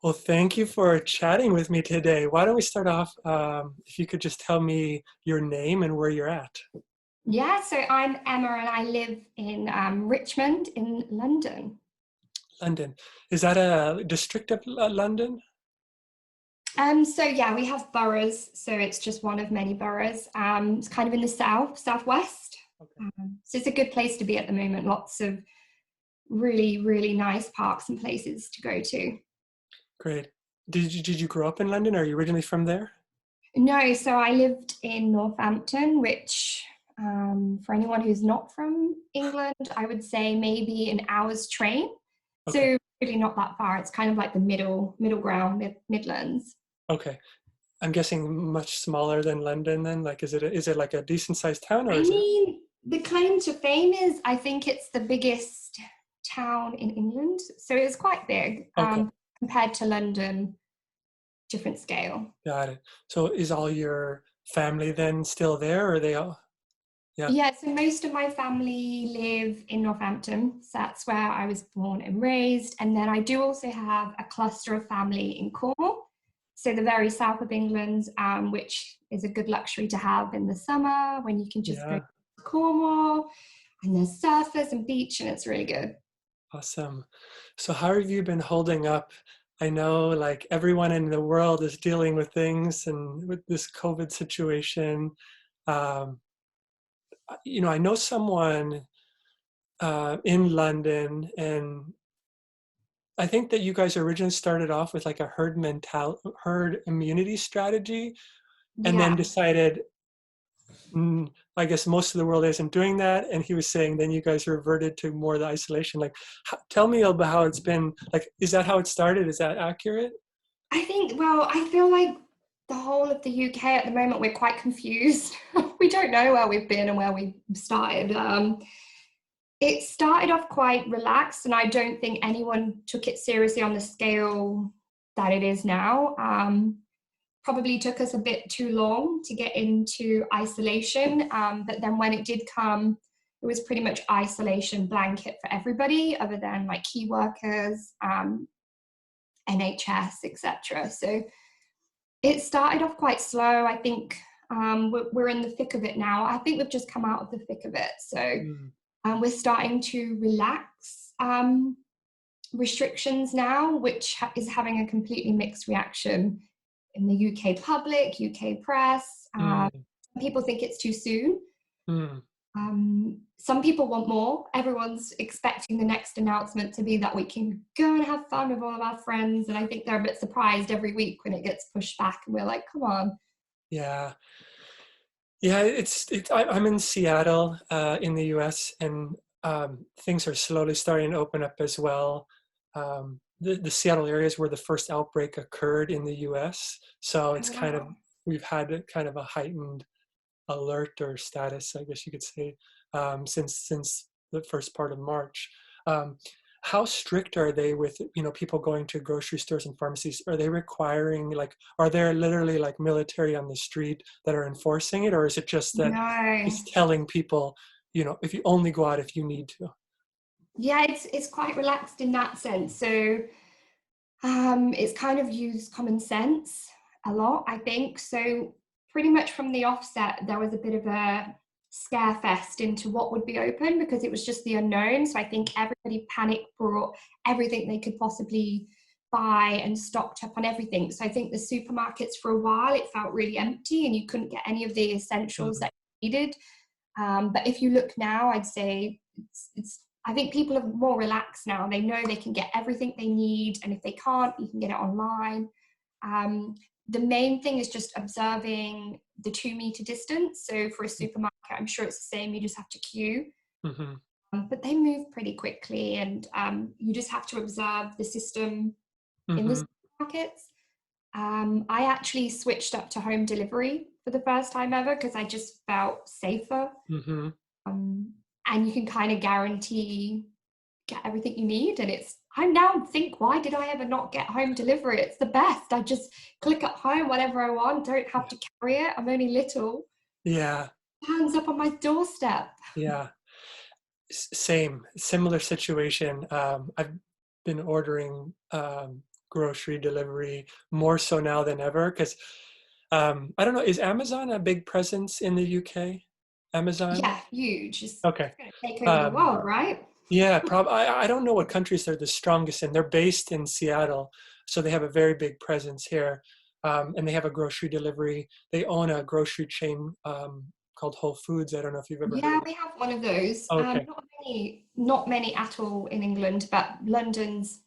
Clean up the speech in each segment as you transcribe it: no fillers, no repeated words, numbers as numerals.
Well, thank you for chatting with me today. Why don't we start off, if you could just tell me your name and where you're at. Yeah, so I'm Emma and I live in Richmond in London. London. Is that a district of London? So yeah, we have boroughs, so it's just one of many boroughs. It's kind of in the southwest. Okay, So it's a good place to be at the moment. Lots of really, really nice parks and places to go to. great. Did you grow up in London? Are you originally from there? No, so I lived in Northampton, which for anyone who's not from England, I would say maybe an hour's train. Okay, So really not that far. It's kind of like the middle ground, Midlands. okay. I'm guessing much smaller than London then. Like, is it like a decent sized town or I is it? mean, the claim to fame is I think it's the biggest town in England. So it's quite big Okay, compared to London, different scale. got it. So is all your family then still there, or are they all? Yeah. Yeah, so most of my family live in Northampton. So that's where I was born and raised. And then I do also have a cluster of family in Cornwall. So the very south of England, which is a good luxury to have in the summer when you can just go Yeah. to Cornwall and there's surfers and beach and it's really good. Awesome. So how have you been holding up? I know like everyone in the world is dealing with things and with this COVID situation. Um, I know someone in London, and I think that you guys originally started off with like a herd immunity strategy, and then Yeah. decided, mm, I guess most of the world isn't doing that. And he was saying then you guys reverted to more the isolation. Like, tell me about how it's been. Like, is that how it started? Is that accurate? I feel like the whole of the UK at the moment, we're quite confused. We don't know where we've been and where we started. It started off quite relaxed, and I don't think anyone took it seriously on the scale that it is now. Probably took us a bit too long to get into isolation, but then when it did come, it was pretty much isolation blanket for everybody, other than like key workers, NHS, etc. So it started off quite slow. I think we're in the thick of it now. I think we've just come out of the thick of it. So Mm, we're starting to relax restrictions now, which is having a completely mixed reaction in the UK public, UK press. mm, People think it's too soon. mm. Some people want more. Everyone's expecting the next announcement to be that we can go and have fun with all of our friends. And I think they're a bit surprised every week when it gets pushed back. And we're like, come on. Yeah. Yeah, I'm in Seattle, in the US, and things are slowly starting to open up as well. The Seattle area is where the first outbreak occurred in the US. So Oh, it's kind of, wow. we've had kind of a heightened alert or status, I guess you could say, since the first part of March. Um, how strict are they with people going to grocery stores and pharmacies? Are they requiring, like, are there literally like military on the street that are enforcing it, or is it just that No. it's telling people, if you only go out if you need to? Yeah, it's quite relaxed in that sense. So it's kind of used common sense a lot, I think. So pretty much from the offset, there was a bit of a scare fest into what would be open because it was just the unknown. So I think everybody panic brought everything they could possibly buy and stocked up on everything. So I think the supermarkets for a while it felt really empty and you couldn't get any of the essentials Mm, that you needed. But if you look now, I'd say it's I think people are more relaxed now. They know they can get everything they need, and if they can't, you can get it online. Um, the main thing is just observing the 2 meter distance. So for a supermarket, I'm sure it's the same. You just have to queue, mm-hmm, but they move pretty quickly, and you just have to observe the system in the mm-hmm, supermarkets. I actually switched up to home delivery for the first time ever because I just felt safer, mm-hmm. um, and you can kind of guarantee get everything you need. And I now think, why did I ever not get home delivery? It's the best. I just click at home whatever I want, don't have to carry it. I'm only little. Yeah, Hands up on my doorstep. yeah. Same, similar situation. I've been ordering grocery delivery more so now than ever. Because I don't know, is Amazon a big presence in the UK? Amazon? Yeah, huge. Okay. It's going to take over the Um, world, right? yeah, I don't know what countries they're the strongest in. They're based in Seattle, so they have a very big presence here. And they have a grocery delivery. They own a grocery chain called Whole Foods. I don't know if you've ever heard Yeah, of it. we have one of those. Okay. Not many at all in England, but London's,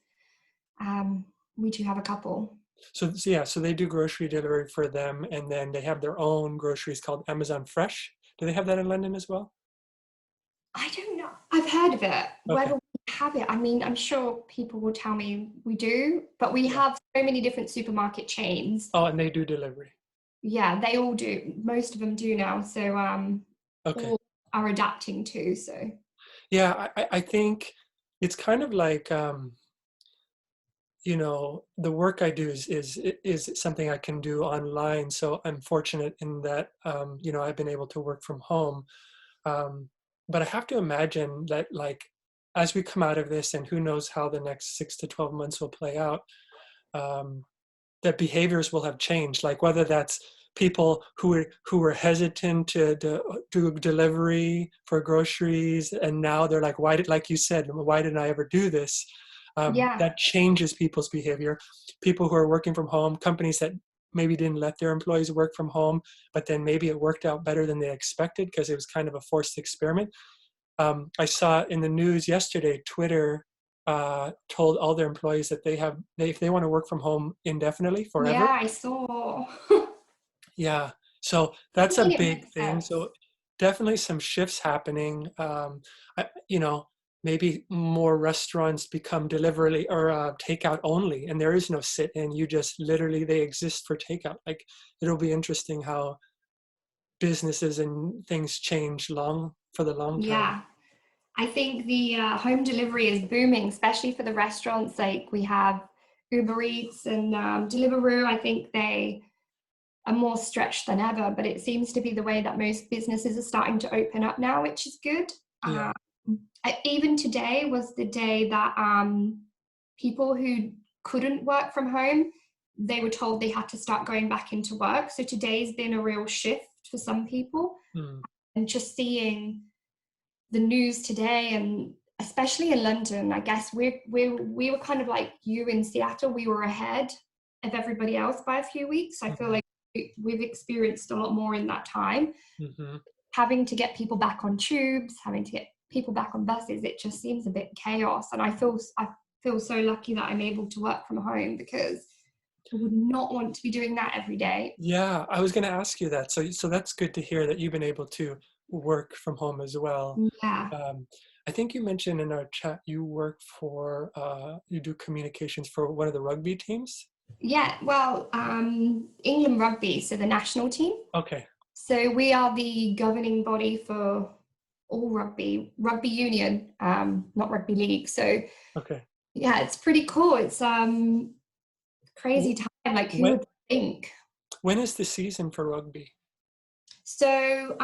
um, we do have a couple. So yeah, so they do grocery delivery for them, and then they have their own groceries called Amazon Fresh. Do they have that in London as well? I don't know. I've heard of it. Okay. Whether we have it, I mean, I'm sure people will tell me we do, but we Yeah. have so many different supermarket chains. Oh, and they do delivery. Yeah, they all do. Most of them do now. So Okay. all are adapting to. So Yeah, I think it's kind of like the work I do is something I can do online. So I'm fortunate in that I've been able to work from home. Um, but I have to imagine that like as we come out of this, and who knows how the next 6 to 12 months will play out, um, that behaviors will have changed. Like whether that's people who were hesitant to do delivery for groceries, and now they're like, why did, like you said, why didn't I ever do this? yeah, That changes people's behavior. People who are working from home, companies that maybe didn't let their employees work from home, but then maybe it worked out better than they expected because it was kind of a forced experiment. I saw in the news yesterday, Twitter told all their employees that if they want to work from home indefinitely yeah, forever. I saw. Yeah, so I that's a mean, it big makes thing. sense. So definitely some shifts happening. I, you know, Maybe more restaurants become delivery or takeout only, and there is no sit-in. You just literally they exist for takeout. Like it'll be interesting how businesses and things change for the long term. Yeah. I think the home delivery is booming, especially for the restaurants. Like we have Uber Eats and Deliveroo. I think they are more stretched than ever, but it seems to be the way that most businesses are starting to open up now, which is good. Yeah. Even today was the day that people who couldn't work from home, they were told they had to start going back into work. So today's been a real shift for some people. Mm. And just seeing the news today, and especially in London, I guess we were kind of like you in Seattle. We were ahead of everybody else by a few weeks. I feel Mhm. like we've experienced a lot more in that time. Mhm. Having to get people back on tubes, having to get people back on buses, it just seems a bit chaos. And I feel so lucky that I'm able to work from home because I would not want to be doing that every day. Yeah, I was going to ask you that. So that's good to hear that you've been able to work from home as well. Yeah. Um, I think you mentioned in our chat you work you do communications for one of the rugby teams. Yeah, well, England Rugby, so the national team. Okay. So we are the governing body for all rugby union, not rugby league. So Okay. yeah, it's pretty cool. It's Wh- crazy time. Like who When would think? when is the season for rugby? So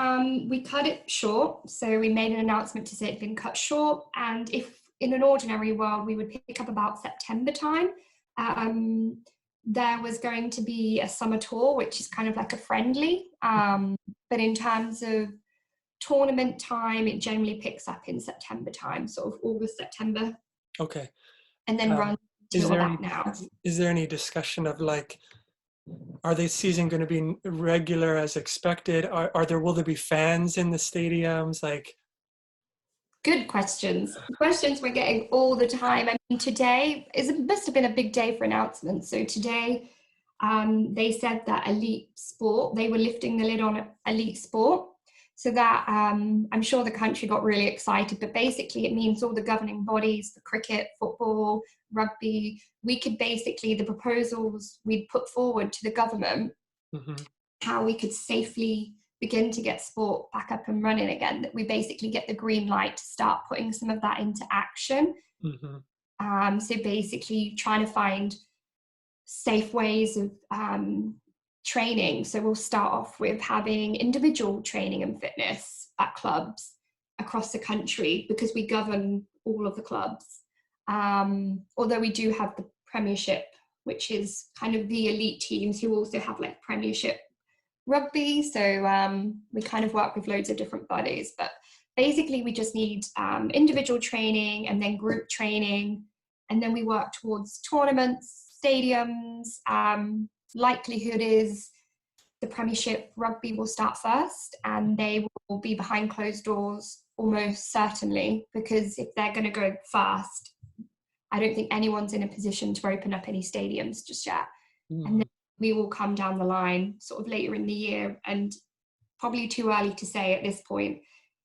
we cut it short. So we made an announcement to say it'd been cut short. And if in an ordinary world we would pick up about September time, um, there was going to be a summer tour, which is kind of like a friendly. But in terms of tournament time, it generally picks up in September time, sort of August, September, Okay. and then Um, runs is till there about any now. is there any discussion of like, are the season going to be regular as expected? Are there will there be fans in the stadiums? Like, Good questions. Questions we're getting all the time. I mean, today must have been a big day for announcements. So today, they said that elite sport, they were lifting the lid on elite sport. So that I'm sure the country got really excited. But basically, it means all the governing bodies, the cricket, football, rugby, we could basically, the proposals we'd put forward to the government, mhm, how we could safely begin to get sport back up and running again, that we basically get the green light to start putting some of that into action. mhm, So basically trying to find safe ways of training. So we'll start off with having individual training and fitness at clubs across the country because we govern all of the clubs. Although we do have the Premiership which is kind of the elite teams who also have like Premiership rugby. So we kind of work with loads of different bodies, but basically we just need individual training and then group training, and then we work towards tournaments, stadiums. Likelihood is the Premiership rugby will start first, and they will be behind closed doors almost certainly, because if they're going to go fast, I don't think anyone's in a position to open up any stadiums just yet. And then we will come down the line sort of later in the year, and probably too early to say at this point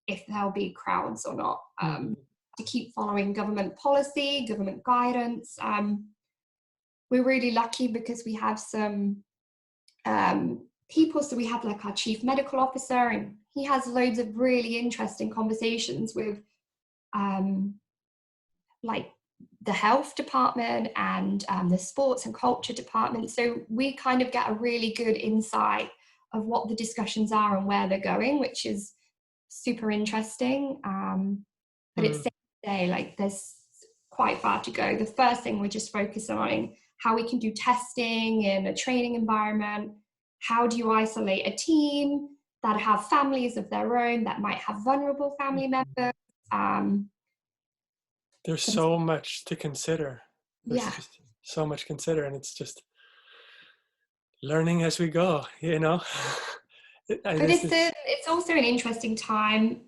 if there'll be crowds or not. To keep following government policy, government guidance. We're really lucky because we have some people. So we have like our chief medical officer, and he has loads of really interesting conversations with like the health department and the sports and culture department. So we kind of get a really good insight of what the discussions are and where they're going, which is super interesting. But it's safe to say, like, there's quite far to go. The first thing we're just focusing on how we can do testing in a training environment. How do you isolate a team that have families of their own that might have vulnerable family members? There's so much to consider. There's just so much to consider, and it's just learning as we go, you know. But it's also an interesting time.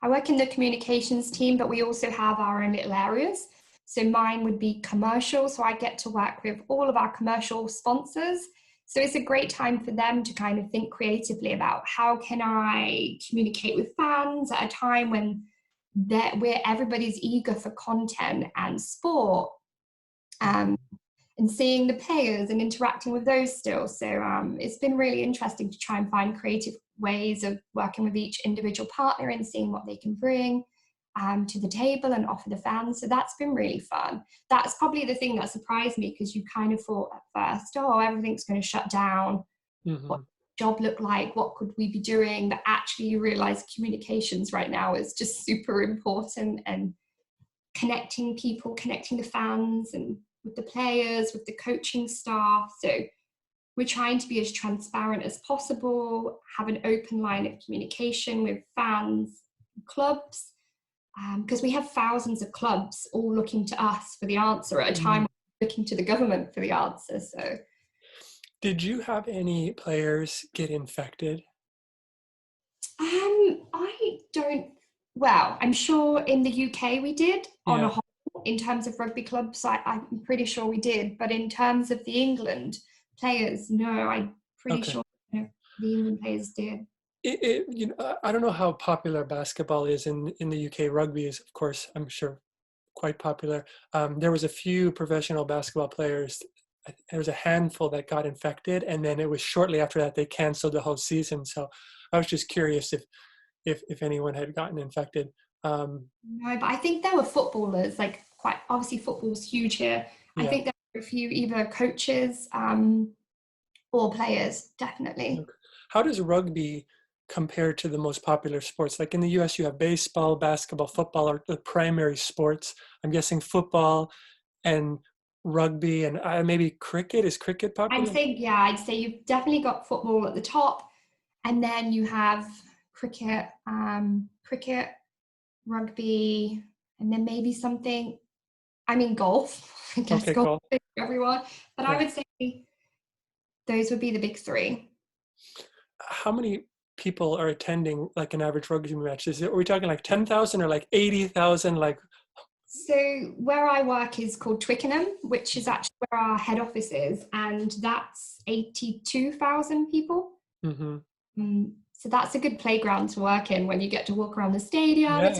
I work in the communications team, but we also have our own little areas. So mine would be commercial. So I get to work with all of our commercial sponsors. So it's a great time for them to kind of think creatively about how can I communicate with fans at a time when where everybody's eager for content and sport, and seeing the players and interacting with those still. So it's been really interesting to try and find creative ways of working with each individual partner and seeing what they can bring to the table and offer the fans. So that's been really fun. That's probably the thing that surprised me, because you kind of thought at first, oh, everything's going to shut down. What job look like? What could we be doing? But actually you realize communications right now is just super important, and connecting people, connecting the fans and with the players, with the coaching staff. So we're trying to be as transparent as possible, have an open line of communication with fans, clubs, because we have thousands of clubs all looking to us for the answer at a time we're looking to the government for the answer. So, did you have any players get infected? I don't. Well, I'm sure in the UK we did on a whole. In terms of rugby clubs, I'm pretty sure we did. But in terms of the England players, no, I'm pretty sure the England players did. You know, I don't know how popular basketball is in the UK. Rugby is, of course, I'm sure, quite popular. There was a few professional basketball players. There was a handful that got infected, and then it was shortly after that they canceled the whole season. So I was just curious if anyone had gotten infected. No, but I think there were footballers, like quite obviously football's huge here. I think there were a few either coaches or players, definitely. How does rugby compare to the most popular sports? Like in the US, you have baseball, basketball, football are the primary sports. I'm guessing football and rugby and maybe cricket. Is cricket popular? I'd say you've definitely got football at the top, and then you have cricket, rugby, and then maybe something. I mean, golf. I guess golf for everyone, but I would say those would be the big three. How many people are attending like an average rugby match? Are we talking like 10,000 or like 80,000? Like, so where I work is called Twickenham, which is actually where our head office is, and that's 82,000 people. So that's a good playground to work in when you get to walk around the stadium.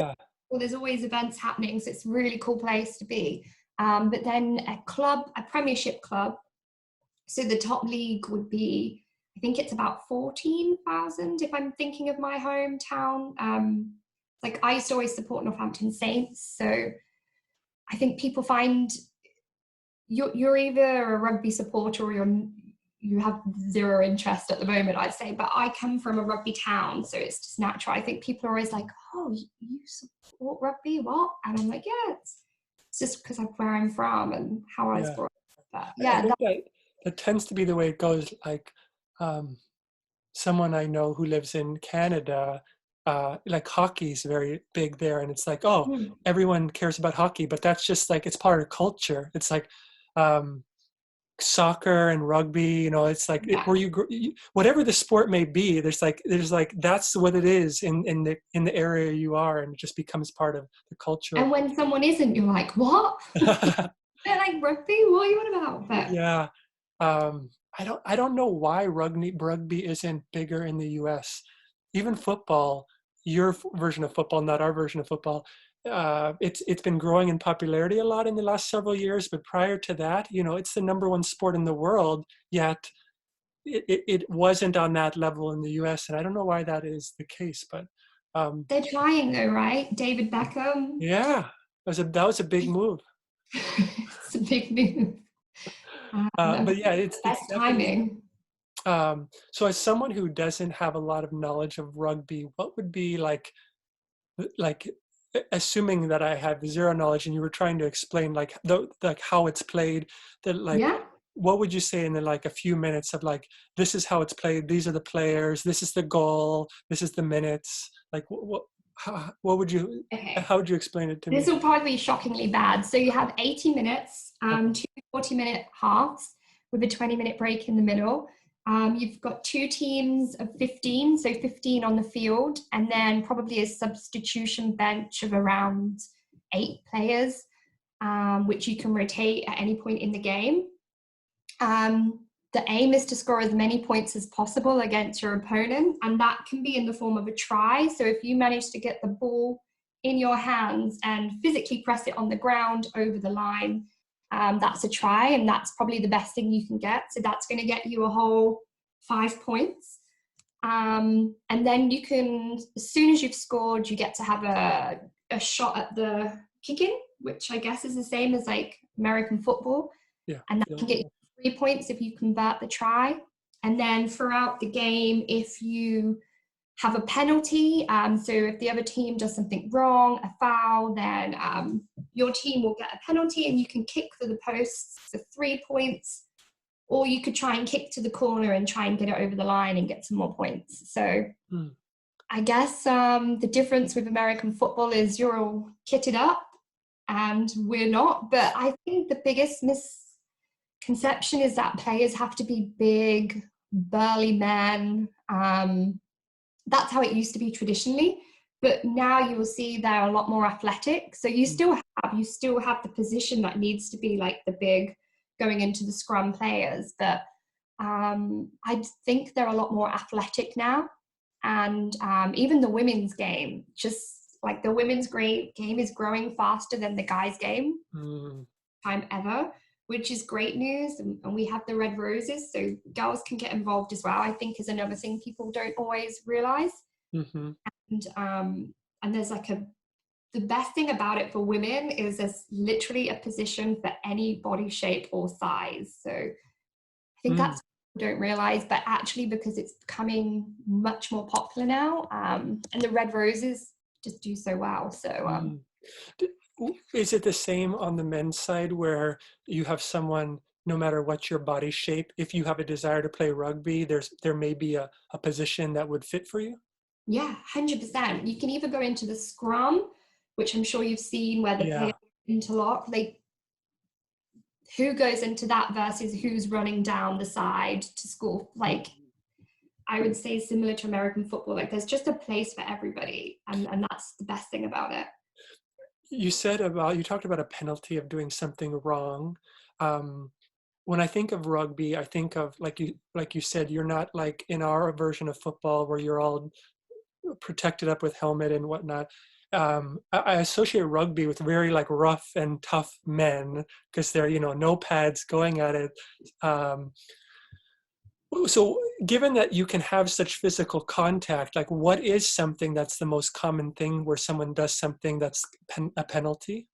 There's always events happening, so it's a really cool place to be. But then a Premiership club, so the top league would be, I think it's about 14,000 if I'm thinking of my hometown. Like I used to always support Northampton Saints, so I think people find you're either a rugby supporter or you have zero interest at the moment, I'd say. But I come from a rugby town, so it's just natural. I think people are always like, oh, you support rugby? What? And I'm like, yeah, it's just because of where I'm from and how I was brought up. But I yeah, think that tends to be the way it goes. Like, um, someone I know who lives in Canada, like hockey's very big there, and it's like, oh, mm, everyone cares about hockey, but that's just like it's part of culture. It's like um, soccer and rugby, it's like yeah. where whatever the sport may be, there's like that's what it is in the area you are, and it just becomes part of the culture of And when someone isn't, you're like, what? They're like, rugby? What are you on about? But yeah. I don't know why rugby isn't bigger in the US. Even football, your version of football, not our version of football. It's been growing in popularity a lot in the last several years, but prior to that, it's the number one sport in the world, yet it wasn't on that level in the US, and I don't know why that is the case, but they're trying though, right? David Beckham. yeah, that was a big move. It's a big move. And But yeah, the it's best definitely. timing. So as someone who doesn't have a lot of knowledge of rugby, what would be like assuming that I have zero knowledge and you were trying to explain like how it's played, that like Yeah. what would you say in like a few minutes of like this is how it's played, these are the players, this is the goal, this is the minutes, like what would you Okay. how would you explain it to This me? will probably be shockingly bad. So you have 80 minutes, Okay. two 40-minute halves with a 20-minute break in the middle. You've got two teams of 15, so 15 on the field, and then probably a substitution bench of around 8 players, which you can rotate at any point in the game. The aim is to score as many points as possible against your opponent, and that can be in the form of a try. So if you manage to get the ball in your hands and physically press it on the ground over the line, that's a try, and that's probably the best thing you can get. So that's going to get you a whole 5 points. And then you can, as soon as you've scored, you get to have a shot at the kicking, which I guess is the same as like American football. Yeah. And that Yeah. can get you 3 points if you convert the try. And then throughout the game, if you have a penalty, so if the other team does something wrong, a foul, then your team will get a penalty and you can kick for the posts for 3 points, or you could try and kick to the corner and try and get it over the line and get some more points. So Hmm. I guess the difference with American football is you're all kitted up and we're not. But I think the biggest misconception is that players have to be big, burly men. That's how it used to be traditionally. But now you will see they're a lot more athletic. So you Hmm. still have the position that needs to be like the big going into the scrum players. But I think they're a lot more athletic now. And even the women's game, just like the women's game is growing faster than the guys' game Hmm. time ever, which is great news. And we have the Red Roses, so girls can get involved as well, I think is another thing people don't always realize. Mm-hmm. And there's like the best thing about it for women is there's literally a position for any body shape or size. So I think Mm. that's what people don't realize, but actually because it's becoming much more popular now, and the Red Roses just do so well. So Mm. Is it the same on the men's side where you have someone, no matter what your body shape, if you have a desire to play rugby, there may be a position that would fit for you? yeah, 100%. You can either go into the scrum, which I'm sure you've seen where the players Yeah. interlock, like who goes into that versus who's running down the side to score. Like I would say similar to American football, like there's just a place for everybody. And that's the best thing about it. You talked about a penalty of doing something wrong. Um, when I think of rugby, I think of like you said, you're not like in our version of football where you're all protected up with helmet and whatnot. I associate rugby with very like rough and tough men because they're no pads going at it. Um, so given that you can have such physical contact, like what is something that's the most common thing where someone does something that's a penalty?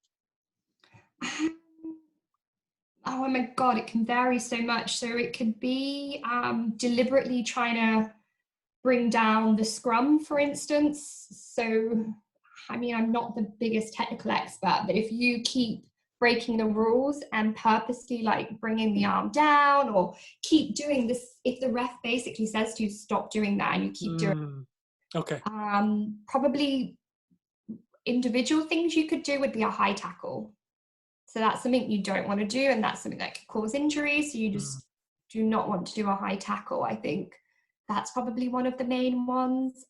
Oh my God, it can vary so much. So it could be deliberately trying to bring down the scrum, for instance. So, I mean, I'm not the biggest technical expert, but if you keep breaking the rules and purposely like bringing the arm down or keep doing this. If the ref basically says to you, stop doing that, and you keep doing Okay. probably individual things you could do would be a high tackle. So that's something you don't want to do, and that's something that could cause injury. So you just do not want to do a high tackle. I think that's probably one of the main ones.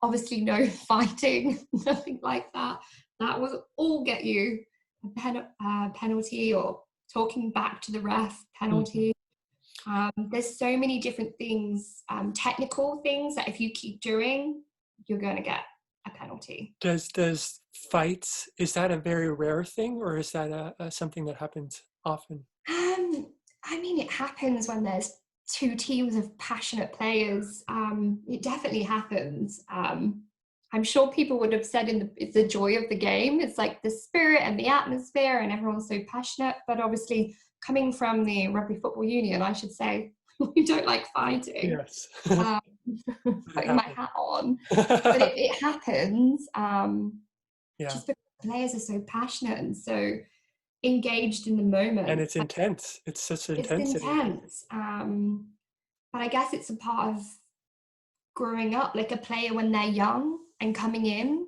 Obviously, no fighting, nothing like that. That will all get you a penalty, or talking back to the ref, penalty. There's so many different things, technical things that if you keep doing, you're going to get a penalty. Does fights, is that a very rare thing, or is that something that happens often? I mean, it happens when there's two teams of passionate players. It definitely happens. I'm sure people would have said it's the joy of the game. It's like the spirit and the atmosphere, and everyone's so passionate. But obviously, coming from the Rugby Football Union, I should say, we don't like fighting. Yes. Putting my hat on. But it happens. Yeah. Just because players are so passionate and so engaged in the moment. And it's intense. It's such intensity. It's intense. But I guess it's a part of growing up, like a player when they're young and coming in,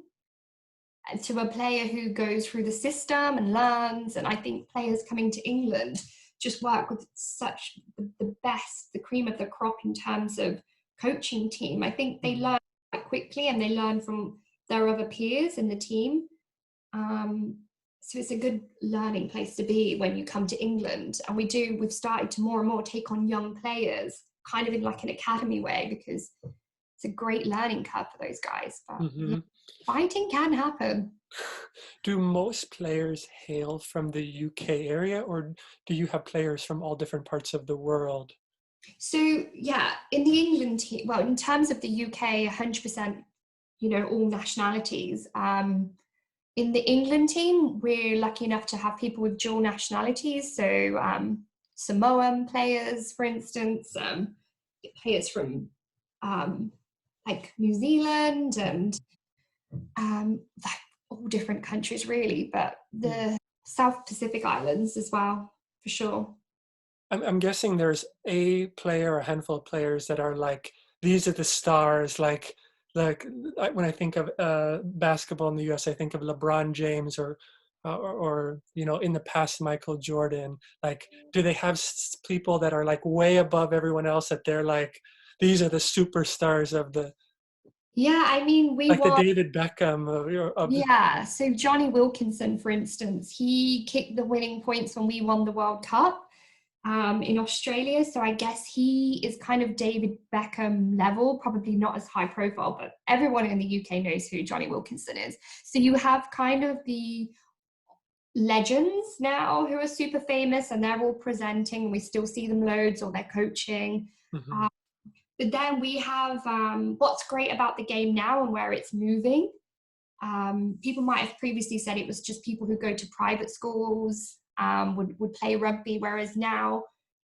to a player who goes through the system and learns. And I think players coming to England just work with such the best, the cream of the crop in terms of coaching team. I think they learn quite quickly, and they learn from their other peers in the team. So it's a good learning place to be when you come to England. And we've started to more and more take on young players, kind of in like an academy way, because it's a great learning curve for those guys. But fighting can happen. Do most players hail from the UK area, or do you have players from all different parts of the world? So yeah, in the England team, well, in terms of the UK, 100%, all nationalities. In the England team, we're lucky enough to have people with dual nationalities. So Samoan players, for instance, players from like New Zealand, and like all different countries really, but the South Pacific Islands as well, for sure. I'm guessing there's a handful of players that are like, these are the stars, like when I think of basketball in the US, I think of LeBron James or in the past, Michael Jordan. Like, do they have people that are like way above everyone else, that they're like, these are the superstars of the... Yeah, I mean, the David Beckham yeah, so Johnny Wilkinson, for instance, he kicked the winning points when we won the World Cup in Australia. So I guess he is kind of David Beckham level, probably not as high profile, but everyone in the UK knows who Johnny Wilkinson is. So you have kind of the legends now who are super famous, and they're all presenting. We still see them loads, or they're coaching. But then we have what's great about the game now and where it's moving. People might have previously said it was just people who go to private schools would play rugby, whereas now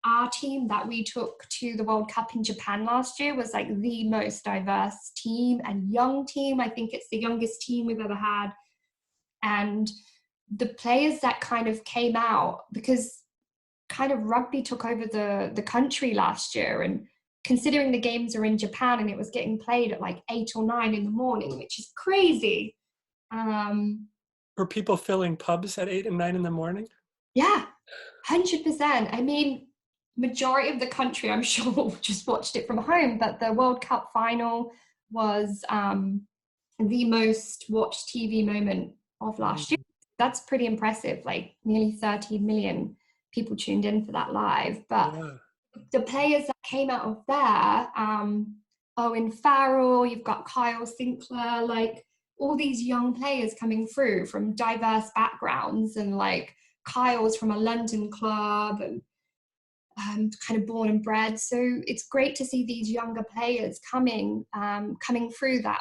our team that we took to the World Cup in Japan last year was like the most diverse team and young team. I think it's the youngest team we've ever had. And the players that kind of came out, because kind of rugby took over the country last year, and considering the games are in Japan and it was getting played at like 8 or 9 in the morning, which is crazy. Were people filling pubs at 8 and 9 in the morning? Yeah, 100%. I mean, majority of the country, I'm sure, just watched it from home, but the World Cup final was the most watched TV moment of last year. That's pretty impressive, like nearly 13 million people tuned in for that live. But the players that came out of there, Owen Farrell, you've got Kyle Sinclair, like all these young players coming through from diverse backgrounds, and like Kyle's from a London club and kind of born and bred. So it's great to see these younger players coming through, that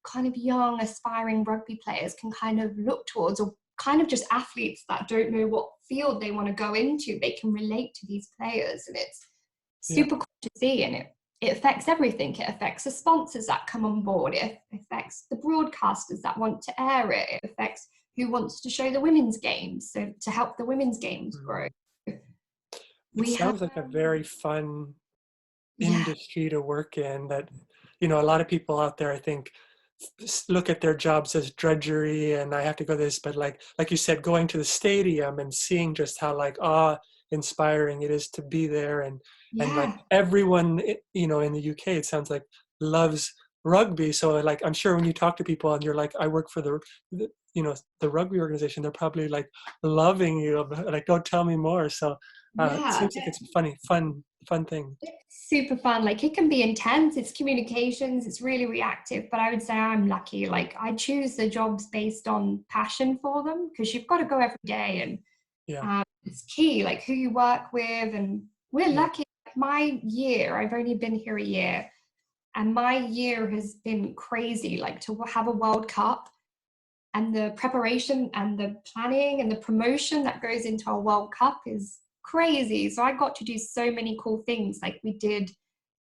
kind of young aspiring rugby players can kind of look towards, or kind of just athletes that don't know what field they want to go into. They can relate to these players, and it's super cool to see. And it affects everything. It affects the sponsors that come on board. It affects the broadcasters that want to air it. It affects who wants to show the women's games, so to help the women's games grow. Mm. It We have, sounds like a very fun yeah, industry to work in that, you know, a lot of people out there, I think, look at their jobs as drudgery and I have to go this, but like you said, going to the stadium and seeing just how like awe-inspiring it is to be there, and like yeah. everyone, you know, in the UK, it sounds like loves rugby. So like I'm sure when you talk to people and you're like, I work for the you know, the rugby organization, they're probably like loving you, like don't tell me more. So it Yeah, seems like it's funny, fun thing. it's super fun. Like it can be intense, it's communications, it's really reactive, but I would say I'm lucky. Like I choose the jobs based on passion for them because you've got to go every day, and Yeah, it's key, like who you work with. And we're yeah, lucky. My year, I've only been here a year, and my year has been crazy. Like to have a World Cup and the preparation and the planning and the promotion that goes into our World Cup is crazy. So I got to do so many cool things. Like we did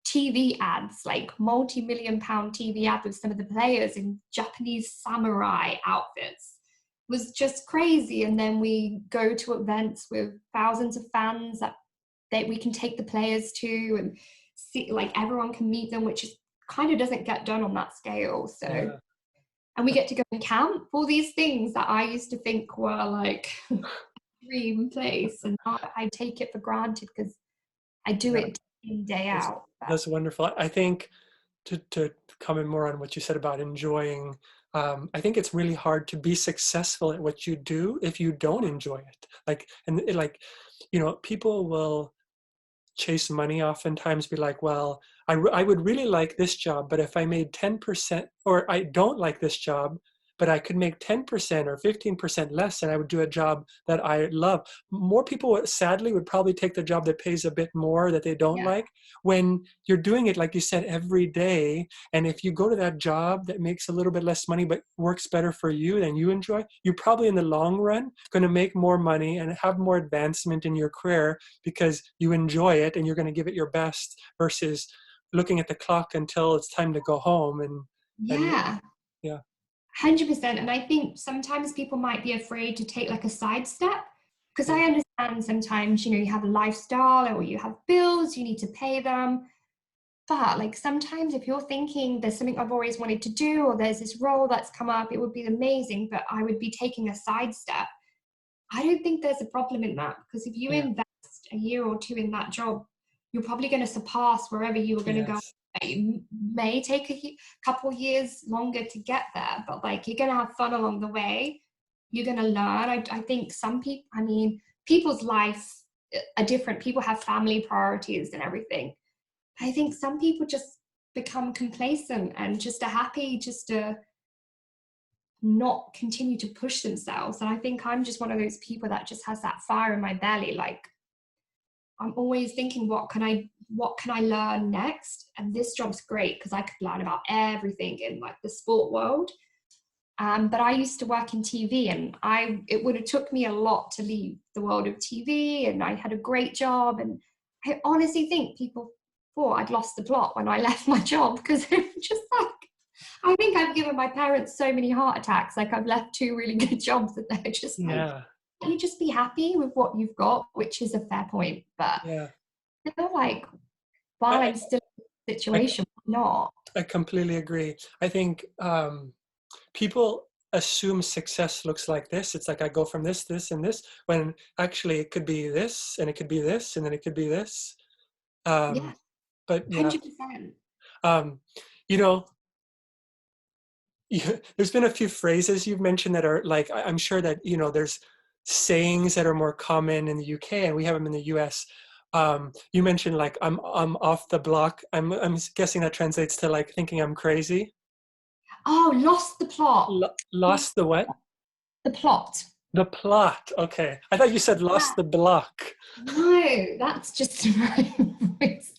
TV ads, like multi-million pound TV ad with some of the players in Japanese samurai outfits. It was just crazy. And then we go to events with thousands of fans that we can take the players to and see, like everyone can meet them, which is kind of doesn't get done on that scale. So, yeah. and we get to go and camp, all these things that I used to think were like dream place, and now I take it for granted because I do Yeah. it day in day That's out. But that's wonderful. I think to comment more on what you said about enjoying, I think it's really hard to be successful at what you do if you don't enjoy it. Like, and like, you know, people will chase money oftentimes, be like, well, I would really like this job, but if I made 10%, or I don't like this job, but I could make 10% or 15% less, and I would do a job that I love. More people, sadly, would probably take the job that pays a bit more that they don't yeah, like when you're doing it, like you said, every day. And if you go to that job that makes a little bit less money, but works better for you and you enjoy, you're probably in the long run going to make more money and have more advancement in your career because you enjoy it and you're going to give it your best versus looking at the clock until it's time to go home. And yeah, yeah, 100%. And I think sometimes people might be afraid to take like a side step because I yeah, understand sometimes, you know, you have a lifestyle or you have bills, you need to pay them. But like sometimes if you're thinking there's something I've always wanted to do or there's this role that's come up, it would be amazing, but I would be taking a side step. I don't think there's a problem in that because if you yeah, invest a year or two in that job, you're probably going to surpass wherever you were going to go. yes, It may take a couple years longer to get there, but like you're going to have fun along the way. You're going to learn. I think some people, I mean, people's lives are different. People have family priorities and everything. I think some people just become complacent and just are happy just to not continue to push themselves. And I think I'm just one of those people that just has that fire in my belly. Like I'm always thinking, what can I learn next? And this job's great because I could learn about everything in like the sport world. But I used to work in TV, and it would have took me a lot to leave the world of TV. And I had a great job, and I honestly think people thought I'd lost the plot when I left my job because it was just like I think I've given my parents so many heart attacks. Like I've left two really good jobs that they're just like, yeah, you just be happy with what you've got, which is a fair point. But yeah. I feel like while I, I'm still in this I, situation, why not? I completely agree. I think people assume success looks like this. It's like I go from this, and this, when actually it could be this, and it could be this, and then it could be this. Yeah, Um, but yeah, 100%. um, you know, there's been a few phrases you've mentioned that are like, I'm sure that, you know, there's sayings that are more common in the UK and we have them in the US. You mentioned like, I'm off the block. I'm guessing that translates to like thinking I'm crazy. Oh, lost the plot. Lost the what? The plot. The plot. Okay. I thought you said Yeah. lost the block. No, that's just my voice.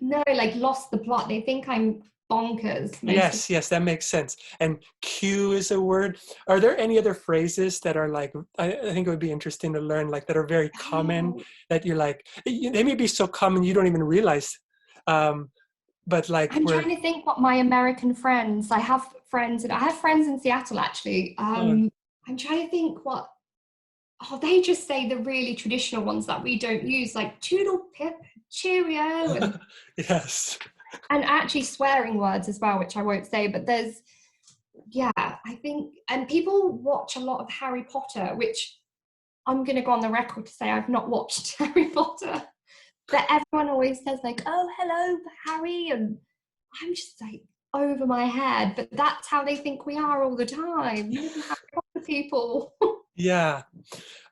No, like lost the plot. They think I'm bonkers most of Yes, yes, that makes sense. And Q is a word. Are there any other phrases that are like, I think it would be interesting to learn, like that are very the common time. that you're like, they may be so common you don't even realize. Um, but like I'm we're, trying to think what my American friends. I have friends in Seattle actually. oh, I'm trying to think what, oh, they just say the really traditional ones that we don't use, like toodle pip, cheerio, Yes. and actually swearing words as well, which I won't say, but there's, yeah, I think, and people watch a lot of Harry Potter, which I'm going to go on the record to say I've not watched Harry Potter, but everyone always says like, oh, hello, Harry, and I'm just like over my head, but that's how they think we are all the time, little Harry Potter people. Yeah.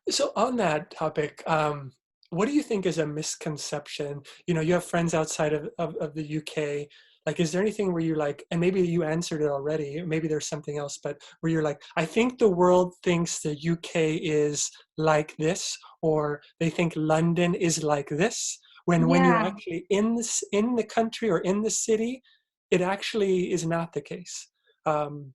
So on that topic, what do you think is a misconception? You know, you have friends outside of the UK. Like, is there anything where you like, and maybe you answered it already, maybe there's something else, but where you're like, I think the world thinks the UK is like this, or they think London is like this, when you're Yeah, actually in the country or in the city, it actually is not the case. Um,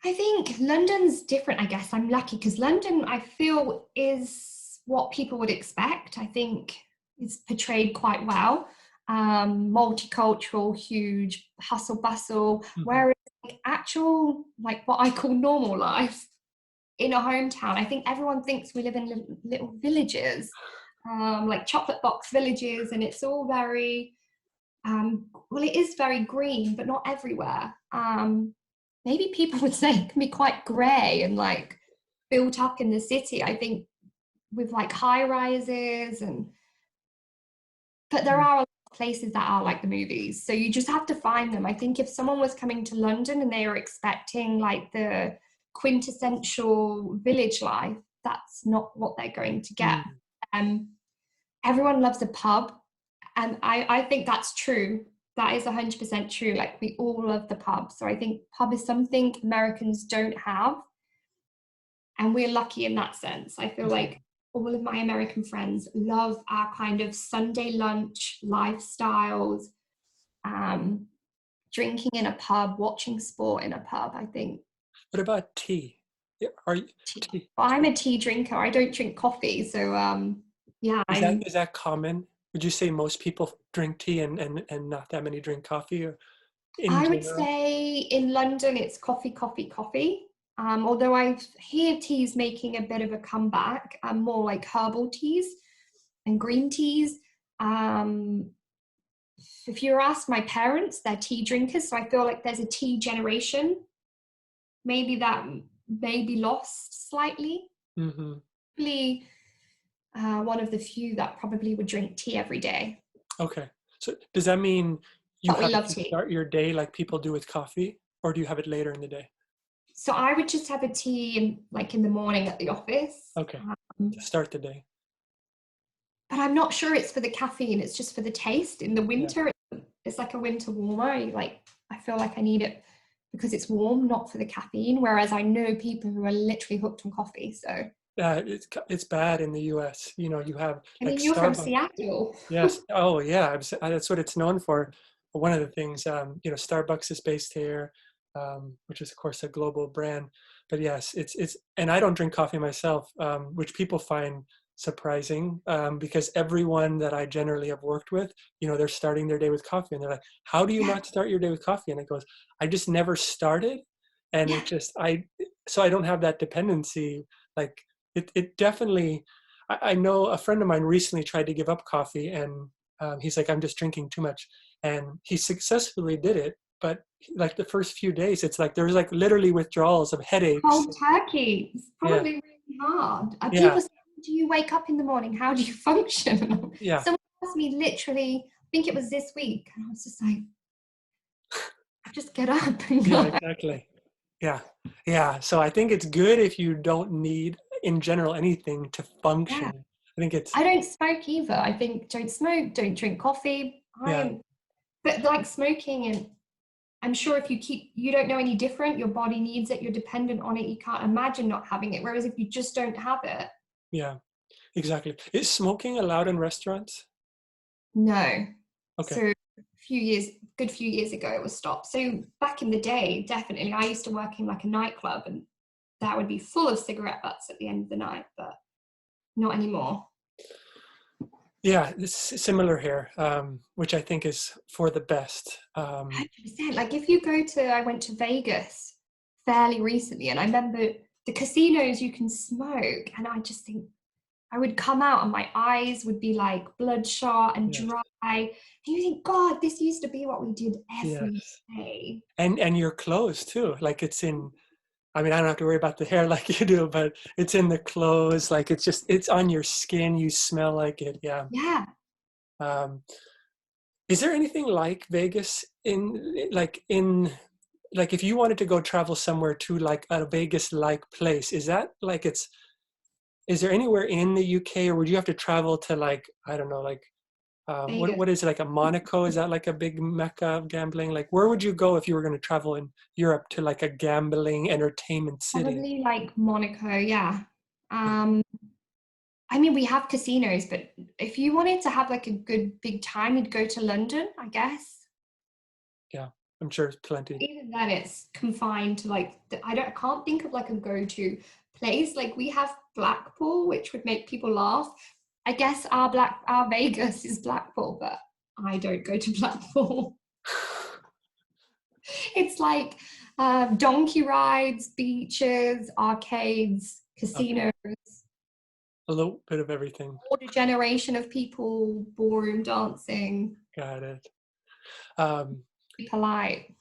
I think London's different, I guess. I'm lucky because London, I feel, is what people would expect. I think it's portrayed quite well. Multicultural, huge hustle bustle, mhm. whereas like, actual, like what I call normal life in a hometown, I think everyone thinks we live in little villages, like chocolate box villages, and it's all very well, it is very green, but not everywhere. Maybe people would say it can be quite grey and like built up in the city. I think with like high rises, and but there are a lot of places that are like the movies, so you just have to find them. I think if someone was coming to London and they were expecting like the quintessential village life, that's not what they're going to get. Mm. Um, Everyone loves a pub, and I think that's true. That is 100% true. Like we all love the pub. So I think pub is something Americans don't have, and we're lucky in that sense. I feel Mhm. like all of my American friends love our kind of Sunday lunch lifestyles, um, drinking in a pub, watching sport in a pub. I think What about tea? Yeah, are you tea. tea? Well, I'm a tea drinker. I don't drink coffee, so yeah, I'm. Is that common? Would you say most people drink tea and not that many drink coffee or in I would general? say in London it's coffee, coffee, coffee. Although I hear teas making a bit of a comeback, more like herbal teas and green teas. Um, if you ask my parents, they're tea drinkers, so I feel like there's a tea generation. Maybe that may be lost slightly. Hmm. Probably one of the few that probably would drink tea every day, Okay. So does that mean you but we have it love to tea. start your day like people do with coffee, or do you have it later in the day? So I would just have a tea like in the morning at the office. Okay. To Um, start the day. but I'm not sure it's for the caffeine. It's just for the taste. In the Yeah. winter, it's like a winter warmer. I feel like I need it because it's warm, not for the caffeine. Whereas I know people who are literally hooked on coffee. So It's bad in the US. You know, you have I like mean, you're from Starbucks. Seattle. Yes. Oh, yeah. That's what it's known for. One of the things, you know, Starbucks is based here, which is of course a global brand. But yes, and I don't drink coffee myself, which people find surprising, because everyone that I generally have worked with, you know, they're starting their day with coffee, and they're like, "How do you Yeah, not start your day with coffee?" And it goes, "I just never started, and yeah. it just so I don't have that dependency. Like it definitely." I know a friend of mine recently tried to give up coffee, and he's like, I'm just drinking too much. And he successfully did it. But like the first few days, it's like there's like literally withdrawals of headaches. Cold turkey. It's Yeah, probably really hard. yeah, People say, do you wake up in the morning? How do you function? yeah, Someone asked me literally, I think it was this week, and I was just like, just get up and yeah, go. exactly. Yeah, yeah. So I think it's good if you don't need, in general, anything to Yeah. function. I think it's, I don't smoke either. I think don't smoke, don't drink coffee. I yeah, am, but like smoking, and I'm sure if you keep, you don't know any different, your body needs it, you're dependent on it, you can't imagine not having it. Whereas if you just don't have it, yeah, exactly. Is smoking allowed in restaurants? no. Okay. So good few years ago, it was stopped. So back in the day, definitely, I used to work in like a nightclub, and that would be full of cigarette butts at the end of the night, but not anymore. Yeah, it's similar here, which I think is for the best. 100%. Like if you go to, I went to Vegas fairly recently, and I remember the casinos you can smoke, and I just think I would come out and my eyes would be like bloodshot and Yes. dry. And you think, God, this used to be what we did every Yes. day. And your clothes too. Like it's in, I mean, I don't have to worry about the hair like you do, but it's in the clothes. Like it's just, it's on your skin. You smell like it. Yeah. Yeah. Um, is there anything like Vegas like if you wanted to go travel somewhere to like a Vegas like place, is that like is there anywhere in the UK, or would you have to travel to like, I don't know, like Vegas. what is it, like a Monaco? Is that like a big mecca of gambling? Like where would you go if you were going to travel in Europe to like a gambling entertainment city? Probably like Monaco, yeah. I mean, we have casinos, but if you wanted to have like a good big time, you'd go to London, I guess. Yeah, I'm sure it's plenty. Even then, it's confined to like I can't think of like a go-to place. Like we have Blackpool, which would make people laugh. I guess our Vegas is Blackpool, but I don't go to Blackpool. It's like donkey rides, beaches, arcades, Okay, casinos, a little bit of everything. older generation of people, ballroom dancing, Got it. Um, be polite.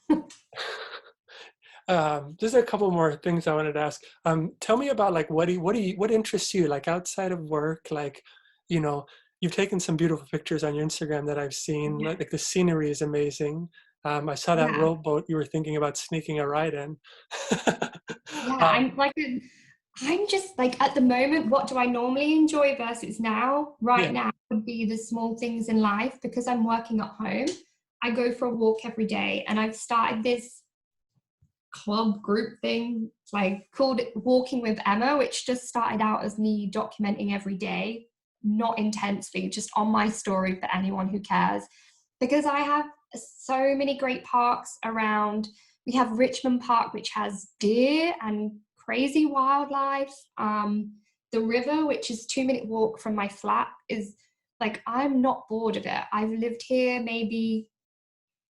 just a couple more things I wanted to ask. Tell me about like what interests you like outside of work? Like, you know, you've taken some beautiful pictures on your Instagram that I've seen. Yeah, Like the scenery is amazing. I saw that yeah, rowboat you were thinking about sneaking a ride in. yeah. um, I'm just like at the moment, what do I normally enjoy versus now? Right yeah. now would be the small things in life because I'm working at home. I go for a walk every day, and I've started this club group thing like called Walking with Emma, which just started out as me documenting every day, not intensely, just on my story for anyone who cares, because I have so many great parks around. We have Richmond Park, which has deer and crazy wildlife. The river, which is 2 minute walk from my flat, is like I'm not bored of it. I've lived here maybe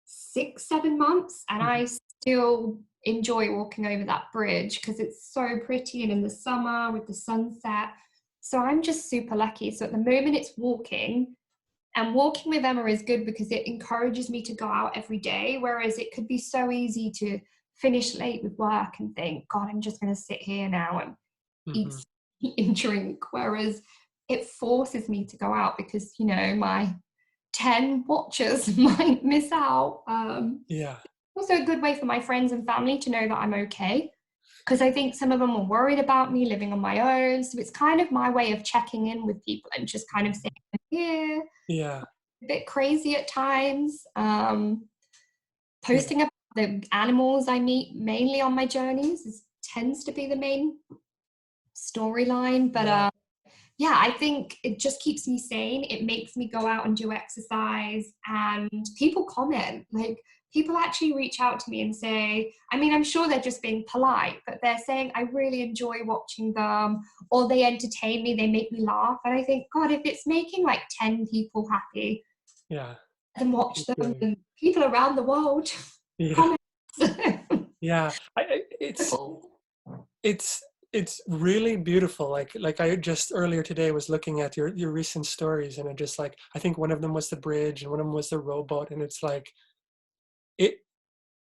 6, 7 months, and Mhm. I still enjoy walking over that bridge because it's so pretty and in the summer with the sunset. So I'm just super lucky. So at the moment, it's walking, and walking with Emma is good because it encourages me to go out every day. Whereas it could be so easy to finish late with work and think, God, I'm just going to sit here now and eat Mhm. and drink. Whereas it forces me to go out because, my 10 watchers might miss out. Yeah. Also a good way for my friends and family to know that I'm okay. Because I think some of them are worried about me living on my own. So it's kind of my way of checking in with people and just kind of saying, yeah, Yeah. a bit crazy at times. Yeah. Posting about the animals I meet mainly on my journeys tends to be the main storyline. But Yeah. yeah, I think it just keeps me sane. It makes me go out and do exercise, and people comment. Like, people actually reach out to me and say, I mean, I'm sure they're just being polite, but they're saying, I really enjoy watching them, or they entertain me, they make me laugh. And I think, God, if it's making like 10 people happy, Yeah. then watch Keep them. doing. And people around the world Yeah. comment. Yeah. It's it's really beautiful. Like I just earlier today was looking at your recent stories, and it just like, I think one of them was the bridge and one of them was the rowboat, and it's like it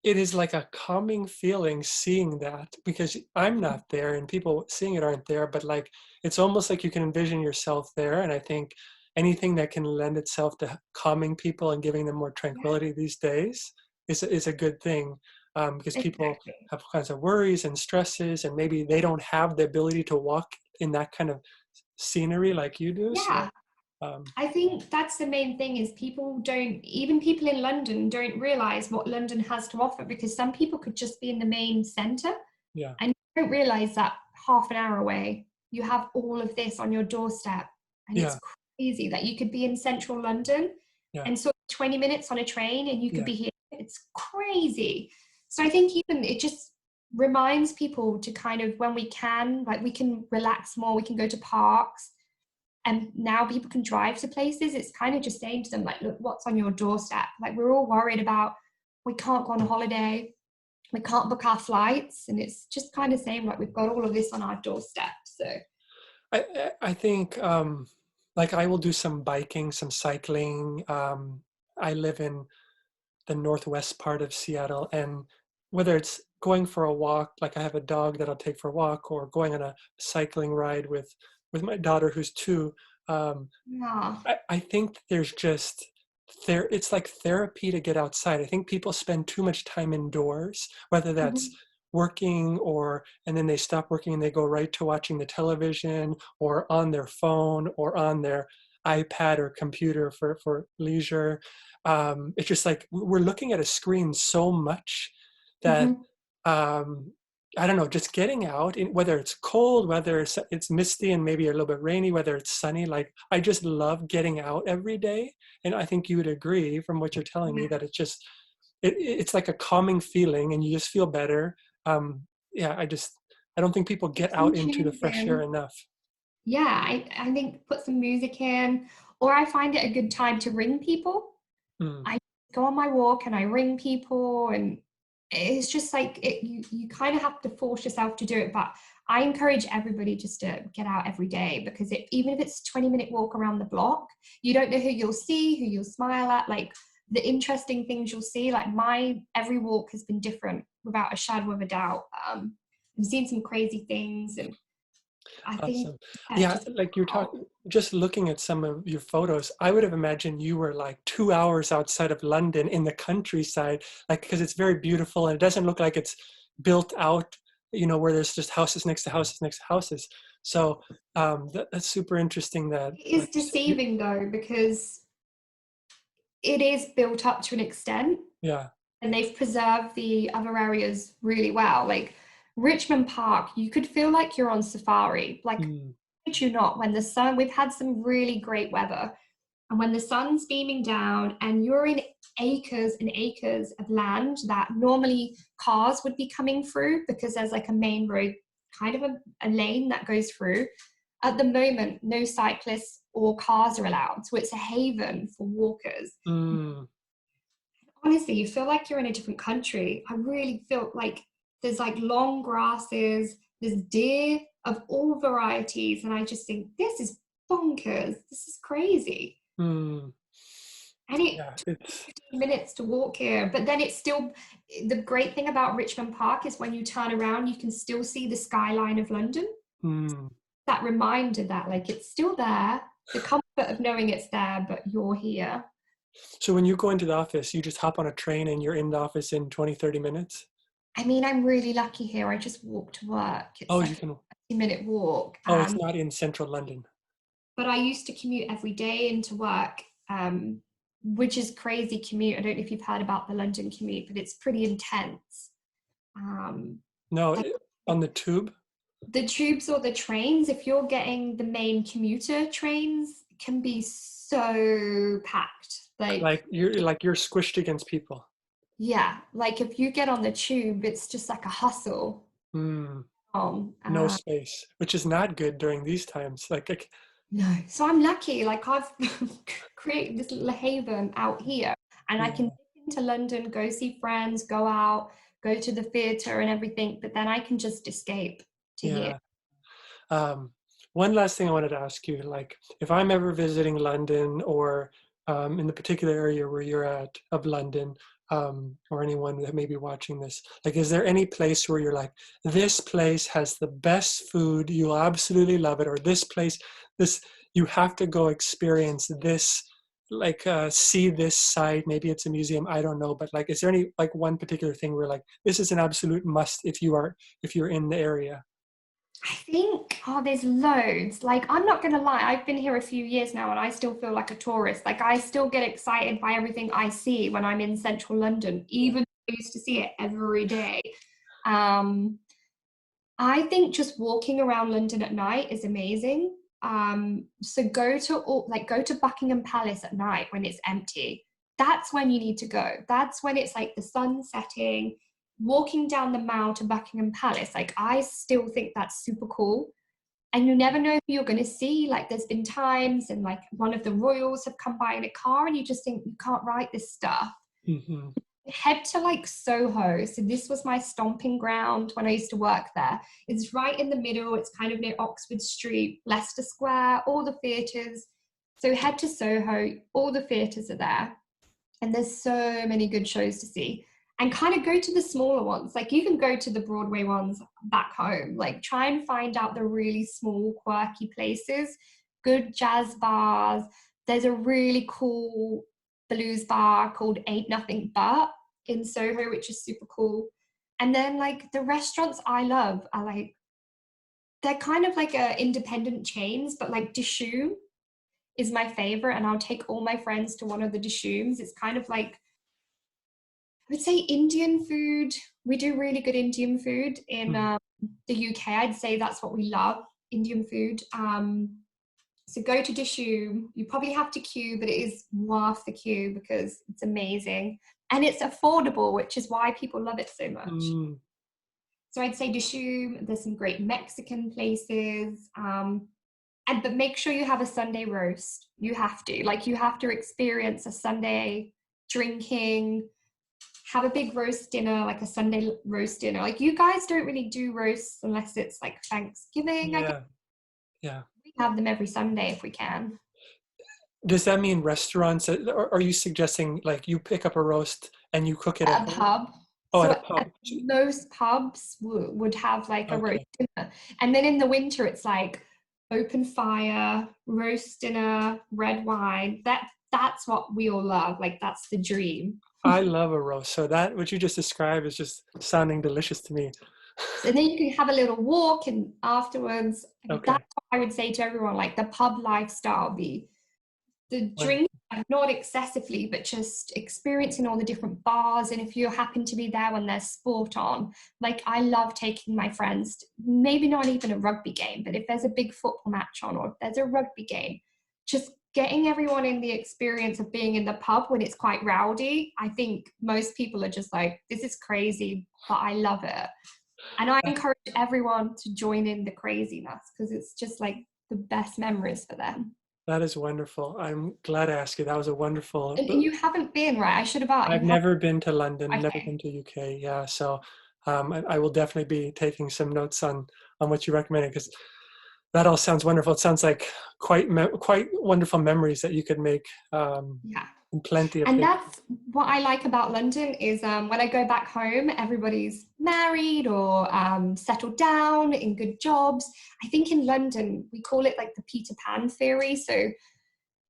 it is like a calming feeling seeing that, because I'm not there and people seeing it aren't there, but like it's almost like you can envision yourself there. And I think anything that can lend itself to calming people and giving them more Yeah, tranquility these days is a good thing, because people exactly. have all kinds of worries and stresses, and maybe they don't have the ability to walk in that kind of scenery like you do. So Yeah. um, I think that's the main thing is even people in London don't realize what London has to offer, because some people could just be in the main center yeah, and you don't realize that half an hour away, you have all of this on your doorstep. And it's yeah, crazy that you could be in central London yeah, and so 20 minutes on a train and you could yeah, be here. It's crazy. So I think even it just reminds people to kind of, when we can, like we can relax more, we can go to parks, and now people can drive to places. It's kind of just saying to them, like, look, what's on your doorstep? Like, we're all worried about we can't go on holiday, we can't book our flights, and it's just kind of saying like we've got all of this on our doorstep. So I think like I will do some biking, some cycling. I live in the northwest part of Seattle, and whether it's going for a walk, like I have a dog that I'll take for a walk, or going on a cycling ride with my daughter who's 2, um, yeah. I think there's just there it's like therapy to get outside. I think people spend too much time indoors, whether that's Mhm. working or and then they stop working and they go right to watching the television or on their phone or on their iPad or computer for leisure. It's just like we're looking at a screen so much that Mhm. um, I don't know, just getting out, whether it's cold, whether it's misty and maybe a little bit rainy, whether it's sunny, like I just love getting out every day. And I think you would agree from what you're telling me Yeah. that it's just, it's like a calming feeling and you just feel better. Yeah, I don't think people Put get some out into the tunes fresh air in. enough. Yeah, I think put some music in, or I find it a good time to ring people. Mm, I go on my walk and I ring people, and it's just like you kind of have to force yourself to do it. But I encourage everybody just to get out every day, because even if it's a 20-minute walk around the block, you don't know who you'll see, who you'll smile at, like the interesting things you'll see. Like my every walk has been different without a shadow of a doubt. I've seen some crazy things, and I think awesome. yeah, Yeah, just like you're talking, just looking at some of your photos, I would have imagined you were like 2 hours outside of London in the countryside, like because it's very beautiful and it doesn't look like it's built out, where there's just houses next to houses next to houses. So that's super interesting that, it is like you said, deceiving though, because it is built up to an extent, yeah. and they've preserved the other areas really well. Like Richmond Park, you could feel like you're on safari. Like, Mm, could you not? When the sun, we've had some really great weather, and when the sun's beaming down and you're in acres and acres of land that normally cars would be coming through, because there's like a main road, kind of a lane that goes through. At the moment, no cyclists or cars are allowed. So it's a haven for walkers. mm, Honestly, you feel like you're in a different country. I really feel like there's like long grasses, there's deer of all varieties. And I just think, this is bonkers. This is crazy. mm. And it Yeah, took it's 15 minutes to walk here, but then it's still, the great thing about Richmond Park is when you turn around, you can still see the skyline of London. mm. That reminder that like it's still there, the comfort of knowing it's there, but you're here. So when you go into the office, you just hop on a train and you're in the office in 20, 30 minutes? I mean, I'm really lucky here. I just walk to work. It's Oh, like you a can, 30-minute walk. oh, it's not in central London. But I used to commute every day into work, which is crazy commute. I don't know if you've heard about the London commute, but it's pretty intense. Um, No, like on the tube? the tubes or the trains, if you're getting the main commuter trains, can be so packed. Like you're squished against people. Yeah, like if you get on the tube, it's just like a hustle. Mm, Um, no uh, space, which is not good during these times. no, so I'm lucky. Like I've created this little haven out here, and I can yeah, dip into London, go see friends, go out, go to the theatre and everything. But then I can just escape to here. yeah. Um, one last thing I wanted to ask you, like if I'm ever visiting London or in the particular area where you're at of London, or anyone that may be watching this, like is there any place where you're like, this place has the best food, you'll absolutely love it, or this place, this you have to go experience this, like see this site, maybe it's a museum, I don't know, but like is there any like one particular thing where like this is an absolute must if you're in the area? I think, oh, there's loads. Like, I'm not going to lie, I've been here a few years now and I still feel like a tourist. Like, I still get excited by everything I see when I'm in central London, Yeah. even though I used to see it every day. Um, I think just walking around London at night is amazing. So go to Buckingham Palace at night when it's empty. That's when you need to go. That's when it's like the sun setting, walking down the Mall to Buckingham Palace. Like I still think that's super cool. And you never know who you're going to see. Like there's been times and like one of the royals have come by in a car and you just think you can't write this stuff. Hmm. Head to like Soho. So this was my stomping ground when I used to work there. It's right in the middle. It's kind of near Oxford Street, Leicester Square, all the theatres. So head to Soho. All the theatres are there, and there's so many good shows to see. And kind of go to the smaller ones. Like you can go to the Broadway ones back home. Like try and find out the really small, quirky places, good jazz bars. There's a really cool blues bar called Ain't Nothing But in Soho, which is super cool. And then like the restaurants I love are like, they're kind of like independent chains, but like Dishoom is my favorite, and I'll take all my friends to one of the Dishooms. It's kind of like, I would say Indian food. We do really good Indian food in Mm. the UK. I'd say that's what we love, Indian food. So go to Dishoom. You probably have to queue, but it is worth the queue because it's amazing. And it's affordable, which is why people love it so much. Mm. So I'd say Dishoom. There's some great Mexican places. But make sure you have a Sunday roast. You have to. Like you have to experience a Sunday drinking, have a big roast dinner, like a Sunday roast dinner. Like you guys don't really do roasts unless it's like Thanksgiving. I guess Yeah. Yeah. we have them every Sunday if we can. Does that mean restaurants, or are you suggesting like you pick up a roast and you cook it at At a home? pub. Oh, at So a pub. most pubs would have like a roast Okay. dinner. And then in the winter, it's like open fire, roast dinner, red wine. That's what we all love. Like that's the dream. I love a roast. So that what you just described is just sounding delicious to me. So then you can have a little walk and afterwards, that's Okay. what I would say to everyone, like the pub lifestyle, the Wonderful. drink, not excessively, but just experiencing all the different bars. And if you happen to be there when there's sport on, like I love taking my friends, maybe not even a rugby game, but if there's a big football match on or if there's a rugby game, just getting everyone in the experience of being in the pub when it's quite rowdy. I think most people are just like, this is crazy, but I love it. And I encourage everyone to join in the craziness because it's just like the best memories for them. That is wonderful. I'm glad to ask you. That was a wonderful. And you haven't been, right? I should have asked. I've You have. never been to London, never Okay. been to UK. Yeah, so I will definitely be taking some notes on what you recommended because that all sounds wonderful. It sounds like quite wonderful memories that you could make Yeah. in plenty of And places. that's what I like about London is when I go back home, everybody's married or settled down in good jobs. I think in London, we call it like the Peter Pan theory. So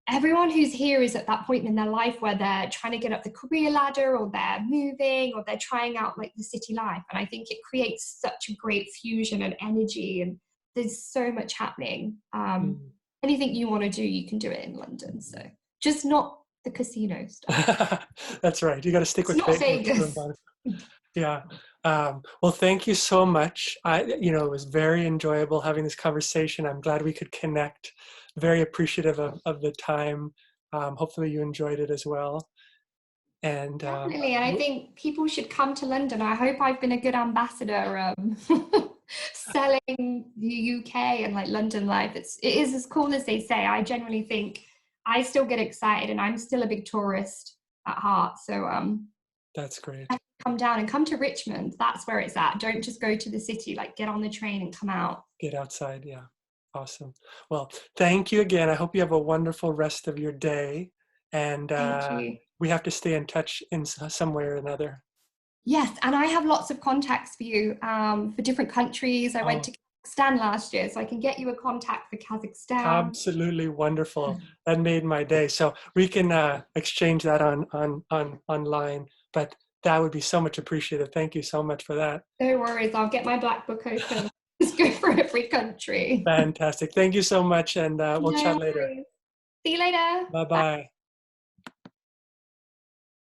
everyone who's here is at that point in their life where they're trying to get up the career ladder or they're moving or they're trying out like the city life. And I think it creates such a great fusion and energy and there's so much happening. Mm. Anything you want to do, you can do it in London. So just not the casino stuff. That's right. You got to stick It's with not Vegas. Vegas. Yeah. Well, thank you so much. It was very enjoyable having this conversation. I'm glad we could connect. Very appreciative of the time. Hopefully you enjoyed it as well. And Definitely. And I think people should come to London. I hope I've been a good ambassador selling the UK and like London life. It is as cool as they say. I genuinely think I still get excited and I'm still a big tourist at heart. So that's great. come down and come to Richmond. That's where it's at. Don't just go to the city, like get on the train and come out. Get outside. Yeah. Awesome. Well, thank you again. I hope you have a wonderful rest of your day. And Thank you. we have to stay in touch in some way or another. Yes, and I have lots of contacts for you for different countries. I went Oh, to Kazakhstan last year, so I can get you a contact for Kazakhstan. absolutely wonderful. That made my day. So we can exchange that on online. But that would be so much appreciated. Thank you so much for that. No worries, I'll get my black book open. Just go for every country. Fantastic. Thank you so much. And we'll chat No later. worries. See you later. Bye Bye. bye.